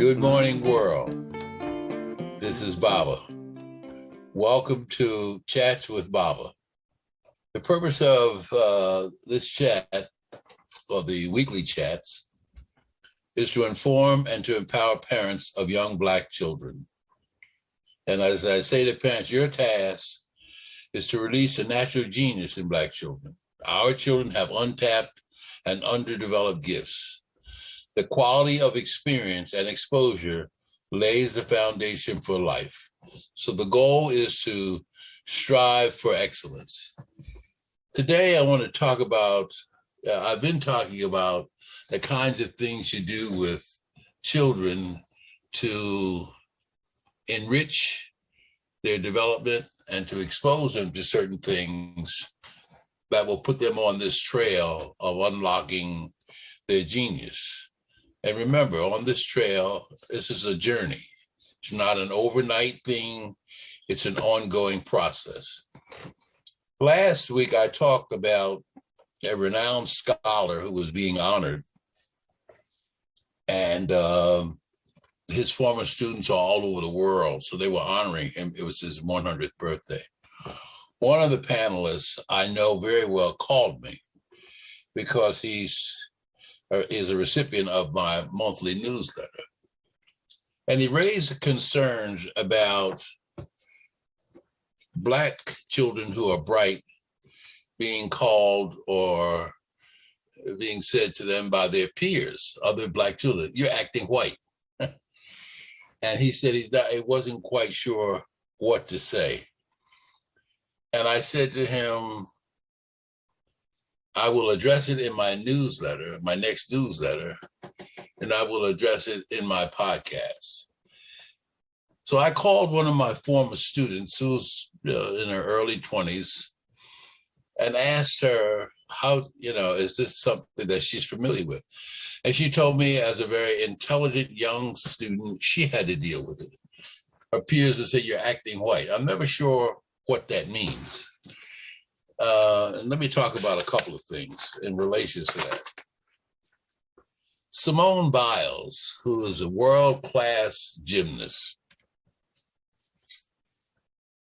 Good morning, world. This is Baba. Welcome to Chats with Baba. The purpose of this chat, or the weekly chats, is to inform and to empower parents of young Black children. And as I say to parents, your task is to release the natural genius in Black children. Our children have untapped and underdeveloped gifts. The quality of experience and exposure lays the foundation for life. So the goal is to strive for excellence. Today, I want to talk about, I've been talking about the kinds of things you do with children to enrich their development and to expose them to certain things that will put them on this trail of unlocking their genius. And remember, on this trail, this is a journey. It's not an overnight thing. It's an ongoing process. Last week, I talked about a renowned scholar who was being honored. And his former students are all over the world, so they were honoring him. It was his 100th birthday. One of the panelists I know very well called me because he is a recipient of my monthly newsletter. And he raised concerns about Black children who are bright being called or being said to them by their peers, other Black children, "You're acting white." And he said he wasn't quite sure what to say. And I said to him, I will address it in my newsletter, my next newsletter, and I will address it in my podcast. So I called one of my former students who was in her early 20s and asked her how, is this something that she's familiar with? And she told me as a very intelligent young student, she had to deal with it. Her peers would say, "You're acting white." I'm never sure what that means. And let me talk about a couple of things in relation to that. Simone Biles, who is a world-class gymnast,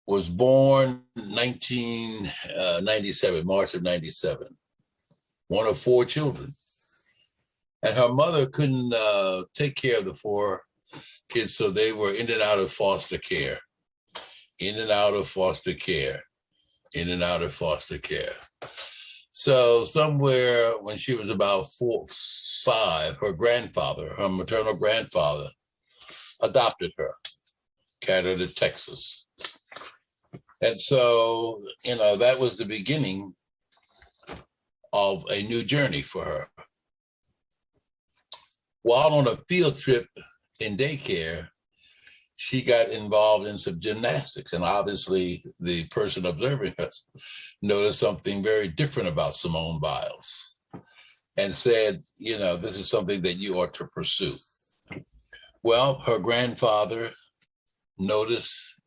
was born 1997, March of 97, one of four children. And her mother couldn't take care of the four kids, so they were in and out of foster care, in and out of foster care, in and out of foster care. So somewhere when she was about 4, 5, her grandfather, her maternal grandfather, adopted her, carried her to Texas. And so, that was the beginning of a new journey for her. While on a field trip in daycare, she got involved in some gymnastics. And obviously the person observing us noticed something very different about Simone Biles and said, this is something that you ought to pursue. Well, her grandfather noticed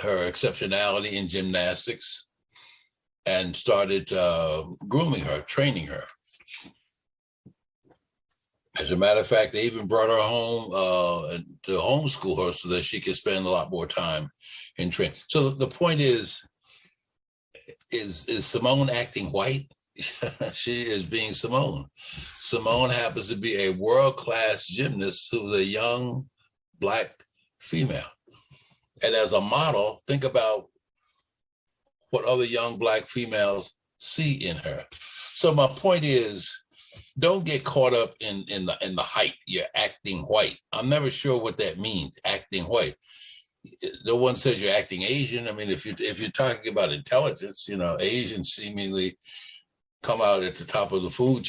her exceptionality in gymnastics and started grooming her, training her. As a matter of fact, they even brought her home to homeschool her so that she could spend a lot more time in training. So the point is Simone acting white? She is being Simone. Simone happens to be a world-class gymnast who was a young Black female. And as a model, think about what other young Black females see in her. So my point is, don't get caught up in the hype. You're acting white. I'm never sure what that means, acting white. No one says you're acting Asian. I mean, if you're talking about intelligence, Asians seemingly come out at the top of the food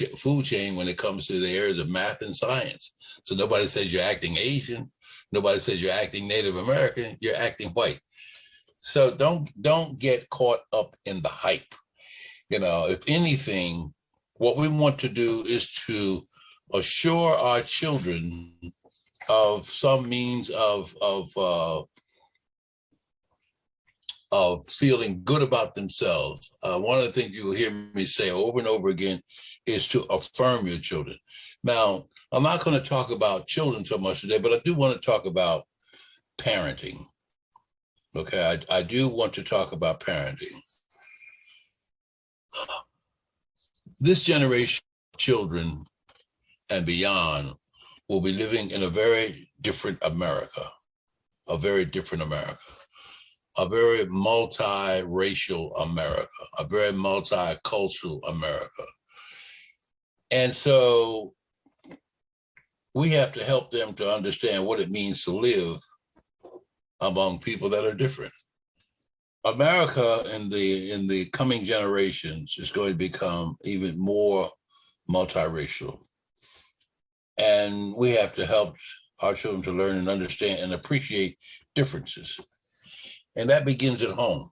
chain when it comes to the areas of math and science. So nobody says you're acting Asian. Nobody says you're acting Native American. You're acting white. So don't get caught up in the hype. If anything, what we want to do is to assure our children of some means of feeling good about themselves. One of the things you will hear me say over and over again is to affirm your children. Now, I'm not going to talk about children so much today, but I do want to talk about parenting. Okay, I do want to talk about parenting. This generation of children and beyond will be living in a very different America, a very different America, a very multiracial America, a very multicultural America. And so we have to help them to understand what it means to live among people that are different. America in the coming generations is going to become even more multiracial. And we have to help our children to learn and understand and appreciate differences. And that begins at home.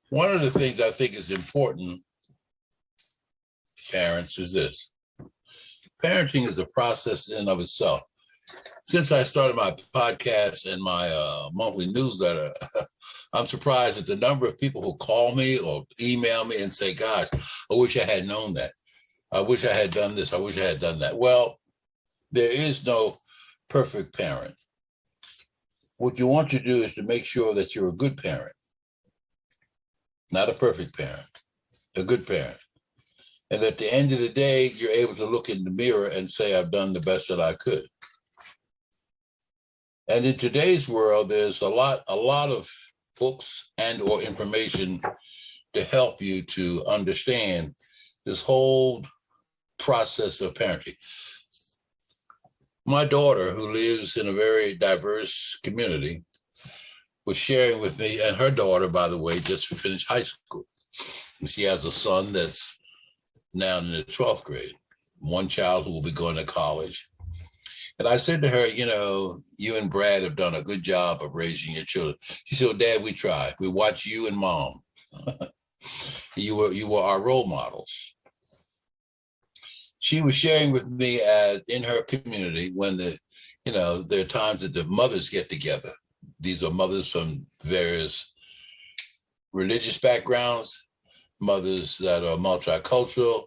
One of the things I think is important, parents, is this. Parenting is a process in and of itself. Since I started my podcast and my monthly newsletter, I'm surprised at the number of people who call me or email me and say, gosh, I wish I had known that. I wish I had done this. I wish I had done that. Well, there is no perfect parent. What you want to do is to make sure that you're a good parent, not a perfect parent, a good parent. And at the end of the day, you're able to look in the mirror and say, I've done the best that I could. And in today's world, there's a lot of books and or information to help you to understand this whole process of parenting. My daughter, who lives in a very diverse community, was sharing with me, and her daughter, by the way, just finished high school. And she has a son that's now in the 12th grade, one child who will be going to college. And I said to her, you know, you and Brad have done a good job of raising your children. She said, well, Dad, we tried. We watched you and Mom. You were our role models. She was sharing with me in her community when there are times that the mothers get together. These are mothers from various religious backgrounds, mothers that are multicultural,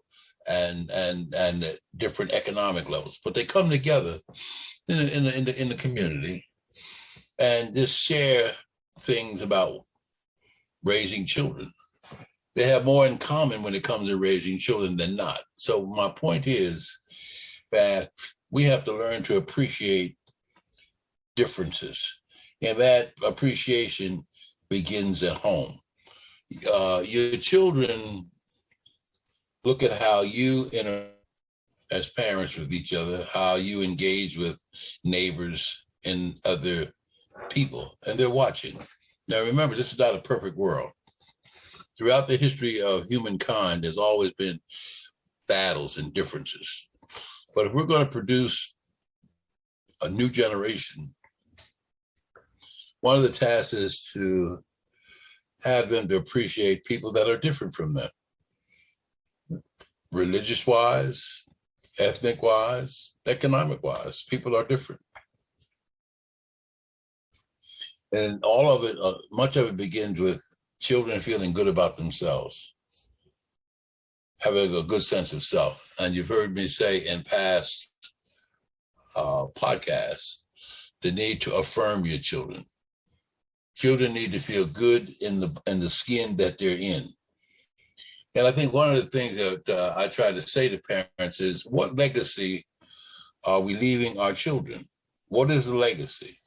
and different economic levels, but they come together in the community and just share things about raising children. They have more in common when it comes to raising children than not. So my point is that we have to learn to appreciate differences, and that appreciation begins at home. Your children look at how you interact as parents with each other, how you engage with neighbors and other people, and they're watching. Now, remember, this is not a perfect world. Throughout the history of humankind, there's always been battles and differences. But if we're going to produce a new generation, one of the tasks is to have them to appreciate people that are different from them. Religious-wise, ethnic-wise, economic-wise, people are different. And all of it, much of it begins with children feeling good about themselves, having a good sense of self. And you've heard me say in past podcasts, the need to affirm your children. Children need to feel good in the skin that they're in. And I think one of the things that I try to say to parents is, what legacy are we leaving our children? What is the legacy?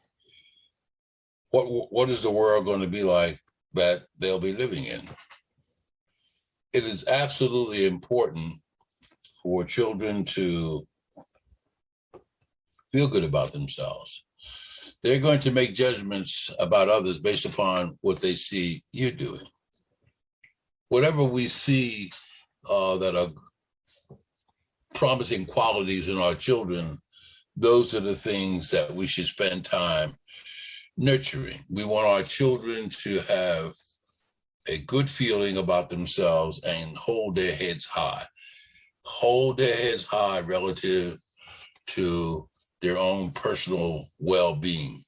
What is the world going to be like that they'll be living in? It is absolutely important for children to feel good about themselves. They're going to make judgments about others based upon what they see you doing. Whatever we see that are promising qualities in our children, those are the things that we should spend time nurturing. We want our children to have a good feeling about themselves and hold their heads high. Hold their heads high relative to their own personal well-being.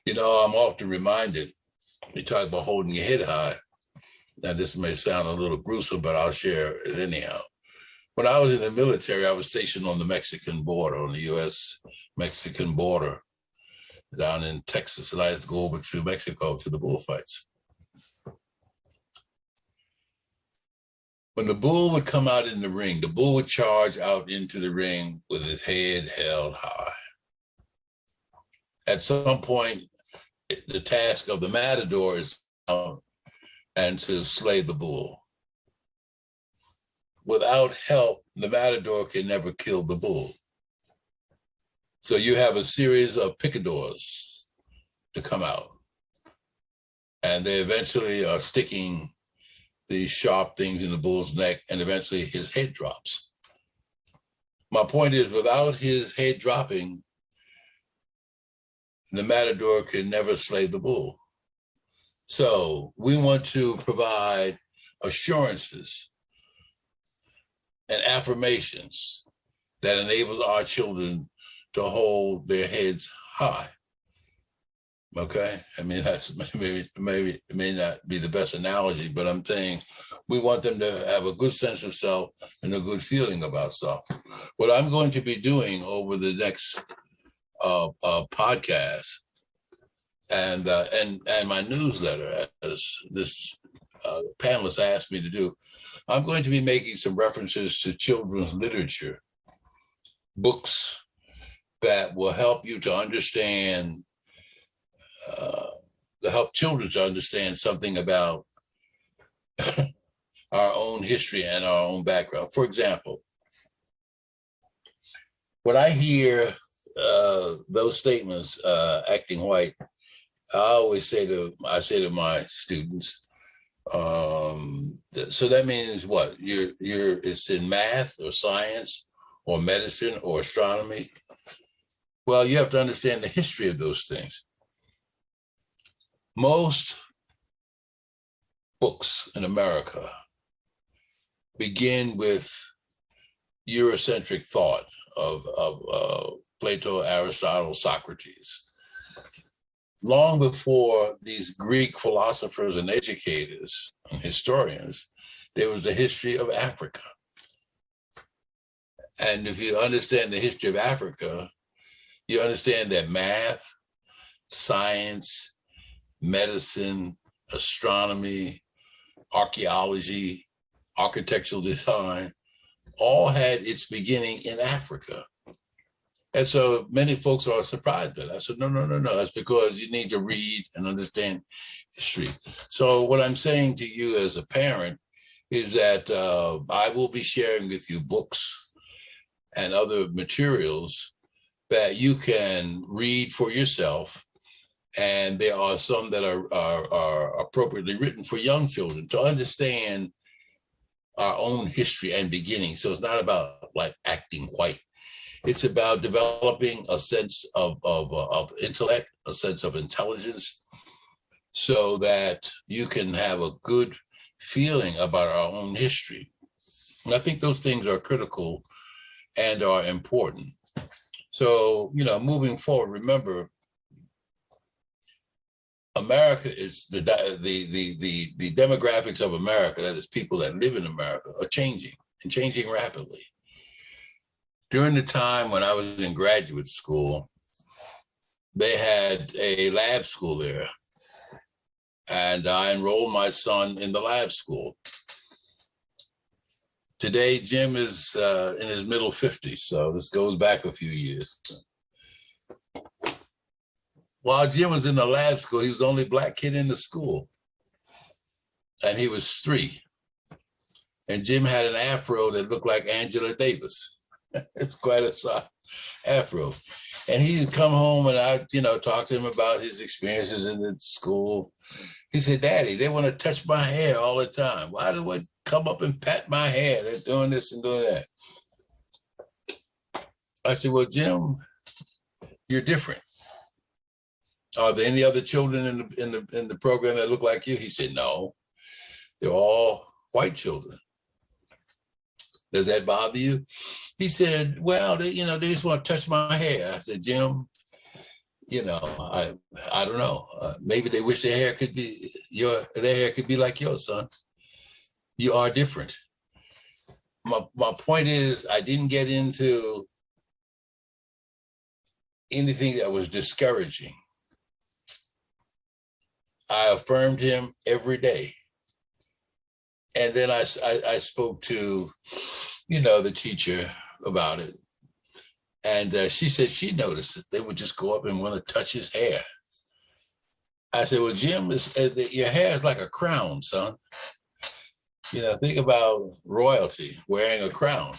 You know, I'm often reminded, we talk about holding your head high. Now, this may sound a little gruesome, but I'll share it anyhow. When I was in the military, I was stationed on the Mexican border, on the U.S.-Mexican border down in Texas, and I had to go over to Mexico to the bullfights. When the bull would come out in the ring, the bull would charge out into the ring with his head held high. At some point, the task of the matador is and to slay the bull. Without help, the matador can never kill the bull. So you have a series of picadors to come out. And they eventually are sticking these sharp things in the bull's neck, and eventually his head drops. My point is, without his head dropping, the matador can never slay the bull. So we want to provide assurances and affirmations that enables our children to hold their heads high. Okay, I mean, that's maybe it may not be the best analogy, but I'm saying we want them to have a good sense of self and a good feeling about self. What I'm going to be doing over the next podcast and my newsletter, as this panelist asked me to do, I'm going to be making some references to children's literature, books that will help you to understand, to help children to understand something about our own history and our own background. For example, when I hear those statements, acting white, I always say to my students, so that means what? It's in math or science or medicine or astronomy. Well, you have to understand the history of those things. Most books in America begin with Eurocentric thought of Plato, Aristotle, Socrates. Long before these Greek philosophers and educators and historians, there was the history of Africa. And if you understand the history of Africa, you understand that math, science, medicine, astronomy, archaeology, architectural design, all had its beginning in Africa. And so many folks are surprised by that. I said, no. That's because you need to read and understand history. So what I'm saying to you as a parent is that I will be sharing with you books and other materials that you can read for yourself. And there are some that are appropriately written for young children to understand our own history and beginning. So it's not about like acting white. It's about developing a sense of intellect, a sense of intelligence, so that you can have a good feeling about our own history. And I think those things are critical and are important. So, moving forward, remember, America is the demographics of America, that is people that live in America, are changing and changing rapidly. During the time when I was in graduate school, they had a lab school there, and I enrolled my son in the lab school. Today, Jim is in his middle 50s, so this goes back a few years. While Jim was in the lab school, he was the only Black kid in the school, and he was 3. And Jim had an afro that looked like Angela Davis. It's quite a afro. And he'd come home and I, talk to him about his experiences in the school. He said, "Daddy, they want to touch my hair all the time. Why do they come up and pat my hair? They're doing this and doing that." I said, "Well, Jim, you're different. Are there any other children in the program that look like you?" He said, "No, they're all white children." "Does that bother you?" He said, "Well, they just want to touch my hair." I said, "Jim, I don't know. Maybe they wish their hair could be like yours, son. You are different." my point is, I didn't get into anything that was discouraging. I affirmed him every day. And then I spoke to, the teacher about it. And she said she noticed it. They would just go up and want to touch his hair. I said, well, Jim, your hair is like a crown, son. Think about royalty wearing a crown.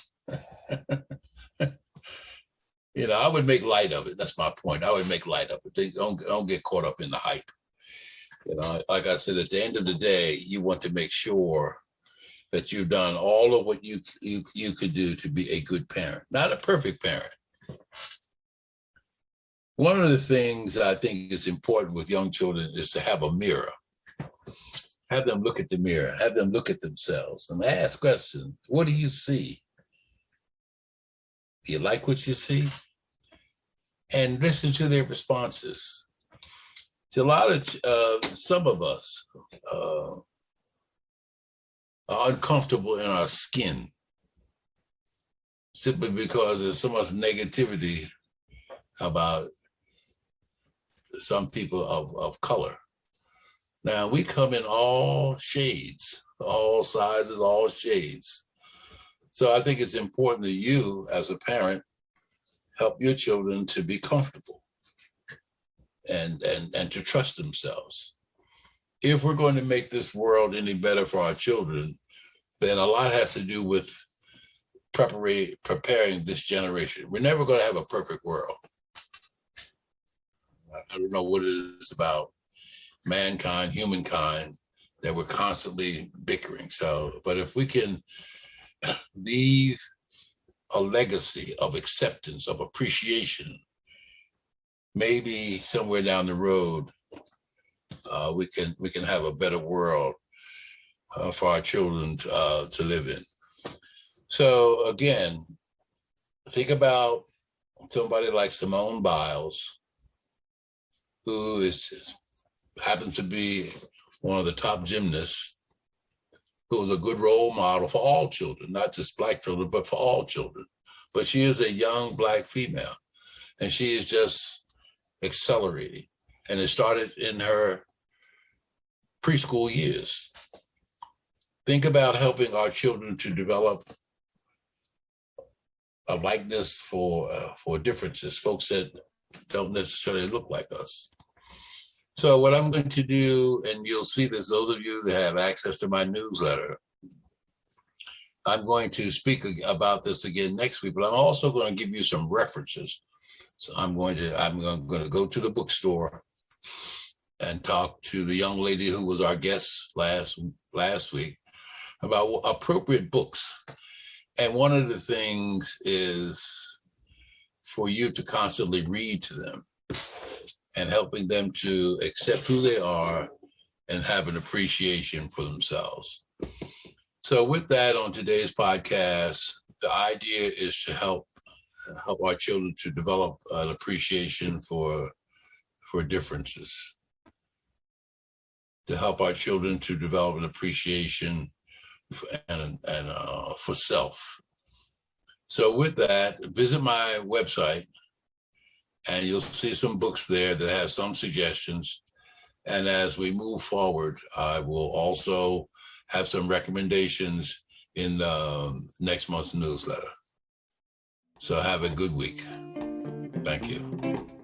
I would make light of it. That's my point. I would make light of it. They don't get caught up in the hype. Like I said, at the end of the day, you want to make sure that you've done all of what you could do to be a good parent, not a perfect parent. One of the things I think is important with young children is to have a mirror. Have them look at the mirror, have them look at themselves and ask questions. What do you see? Do you like what you see? And listen to their responses. To a lot of, some of us are uncomfortable in our skin simply because there's so much negativity about some people of color. Now, we come in all shades, all sizes, all shades. So I think it's important that you, as a parent, help your children to be comfortable and to trust themselves. If we're going to make this world any better for our children, then a lot has to do with preparing this generation. We're never going to have a perfect world. I don't know what it is about mankind, humankind, that we're constantly bickering. So, but if we can leave a legacy of acceptance, of appreciation, maybe somewhere down the road, we can have a better world for our children to live in. So again, think about somebody like Simone Biles, who happens to be one of the top gymnasts, who was a good role model for all children, not just Black children, but for all children. But she is a young Black female, and she is just accelerating. And it started in her preschool years. Think about helping our children to develop a likeness for differences, folks that don't necessarily look like us. So what I'm going to do, and you'll see this, those of you that have access to my newsletter, I'm going to speak about this again next week, but I'm also going to give you some references. So I'm going to go to the bookstore and talk to the young lady who was our guest last week about appropriate books. And one of the things is for you to constantly read to them and helping them to accept who they are and have an appreciation for themselves. So with that, on today's podcast, the idea is to help our children to develop an appreciation for differences, to help our children to develop an appreciation for self. So with that, visit my website, and you'll see some books there that have some suggestions. And as we move forward, I will also have some recommendations in next month's newsletter. So have a good week. Thank you.